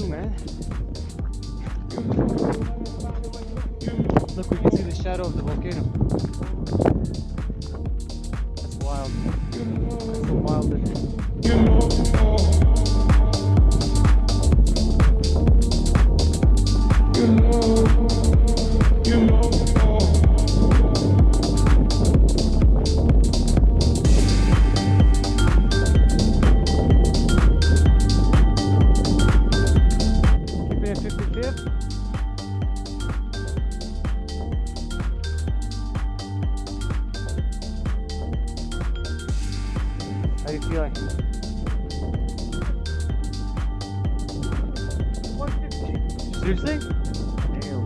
view, man. Look, we can see the shadow of the volcano. That's wild. That's so wild. Keeping it 55th. How you feeling? 150. Seriously? Damn.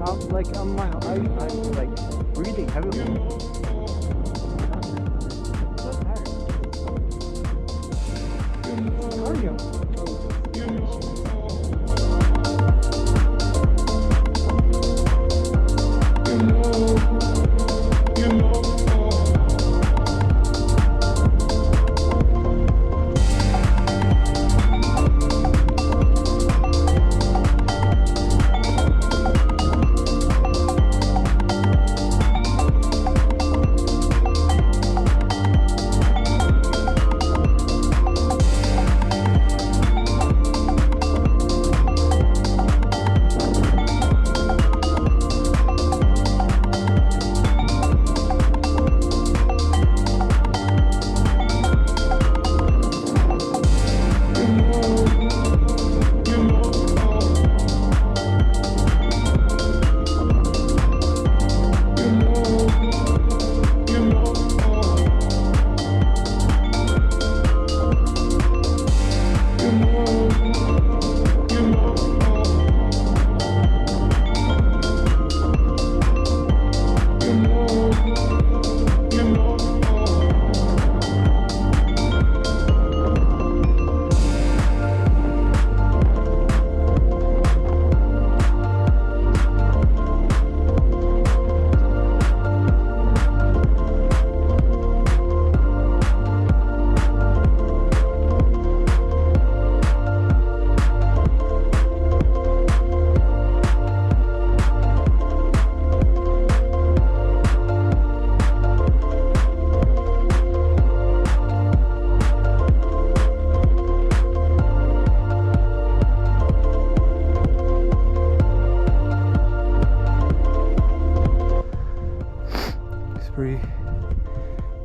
I'm like breathing heavily. So tired. Cardio.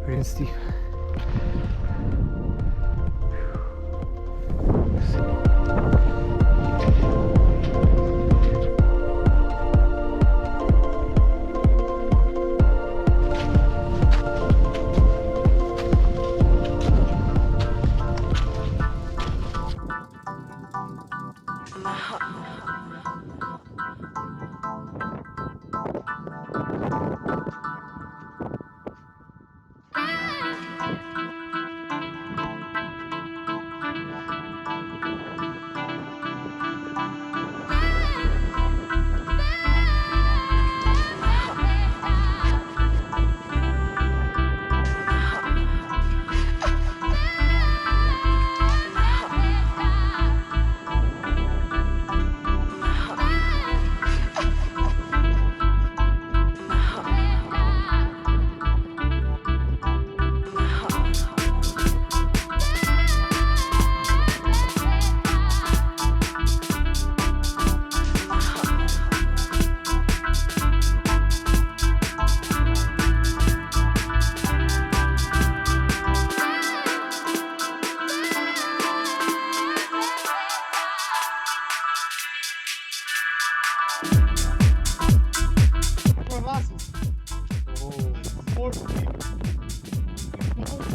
Pretty steep.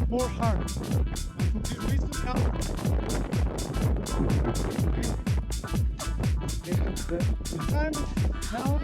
More hard. We still count. The time now.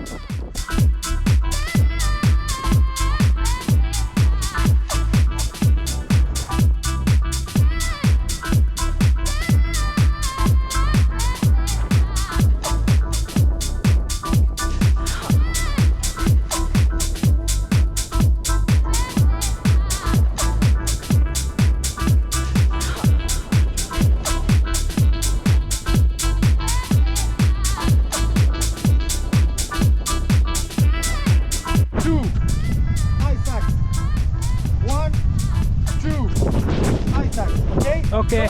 Okay.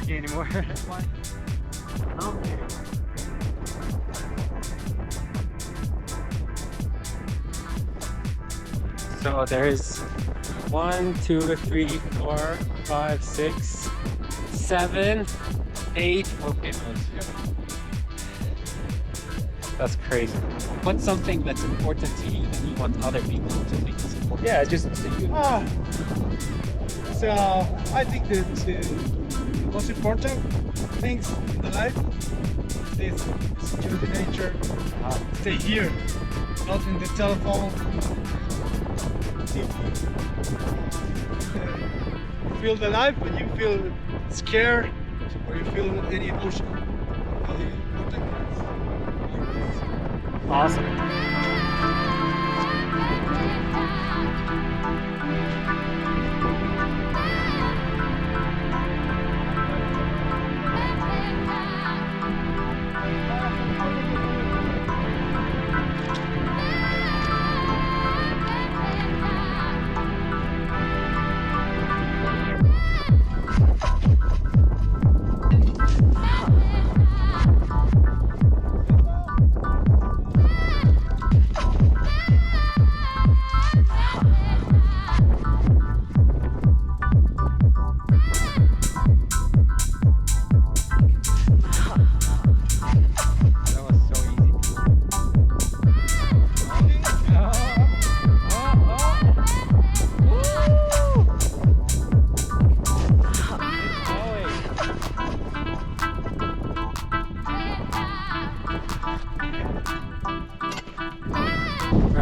Anymore. Okay. So there's 1, 2, 3, 4, 5, 6, 7, 8 volcanoes. That's crazy. What's something that's important to you that you want other people to think is important? Yeah, just so I think that the most important things in the life is secure the nature, stay here, not in the telephone, TV. Feel the life when you feel scared or you feel any emotion. The important is Awesome.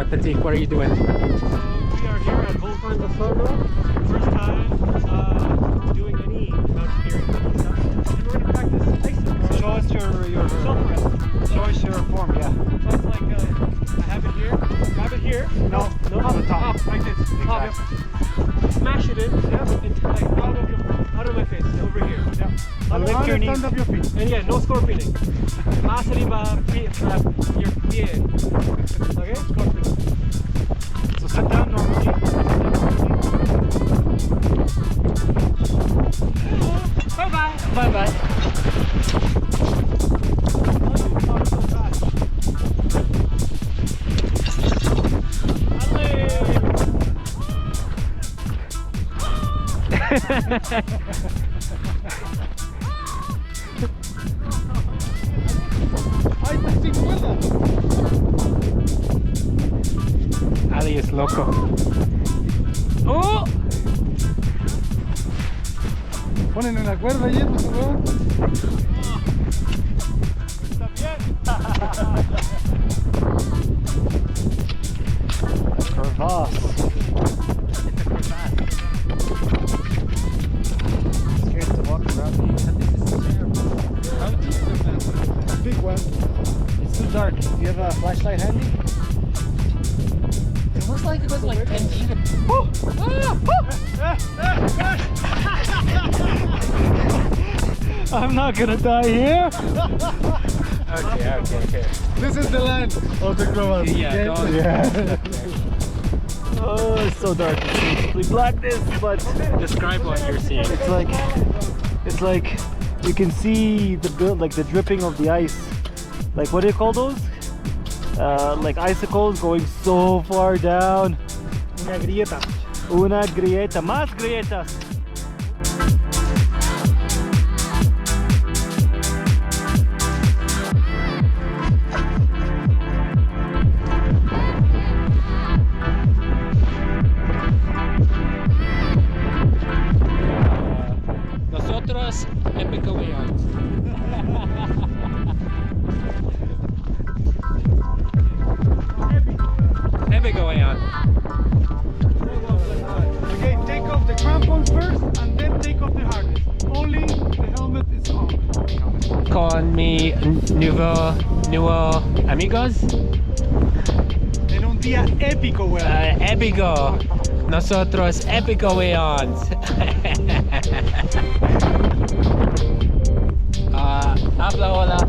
Patrick, what are you doing? We are here at Volcano Osorno. First time doing any mountaineering stuff. And we're going to practice basic. show us your Self-rest. show us your form, yeah. So it's like I have it here, grab it here. No, on the top. Up, like this. Top, yep. Smash it in, yep, into like out of my face, over here. Yep. Lift your knees. Of your feet. And yeah, no scorpioning. Más arriba, your pie. Okay? Scorpioning. So sit down normally. Bye bye. Bye bye. Ali is loco. ¡Oh! Ponen en la cuerda y eso, weón. Está bien. Crevasse. Scared to walk around here. This is terrible. How deep is that? Big one. It's too dark. Do you have a flashlight handy? It looks like it was like 10 feet. I'm not gonna die here. Okay. This is the land of the crevasse. Yeah, don't- yeah. Oh, it's so dark. It's basically blackness, but describe what you're seeing. It's like you can see the the dripping of the ice. Like, what do you call those? Like icicles going so far down. Una grieta. Una grieta, más grietas. épico, weón. Okay, take off the crampons first and then take off the harness. Only the helmet is on. Con mi nuevo amigos. En un día épico, weón. Épico. Nosotros épico, weón. Habla hola.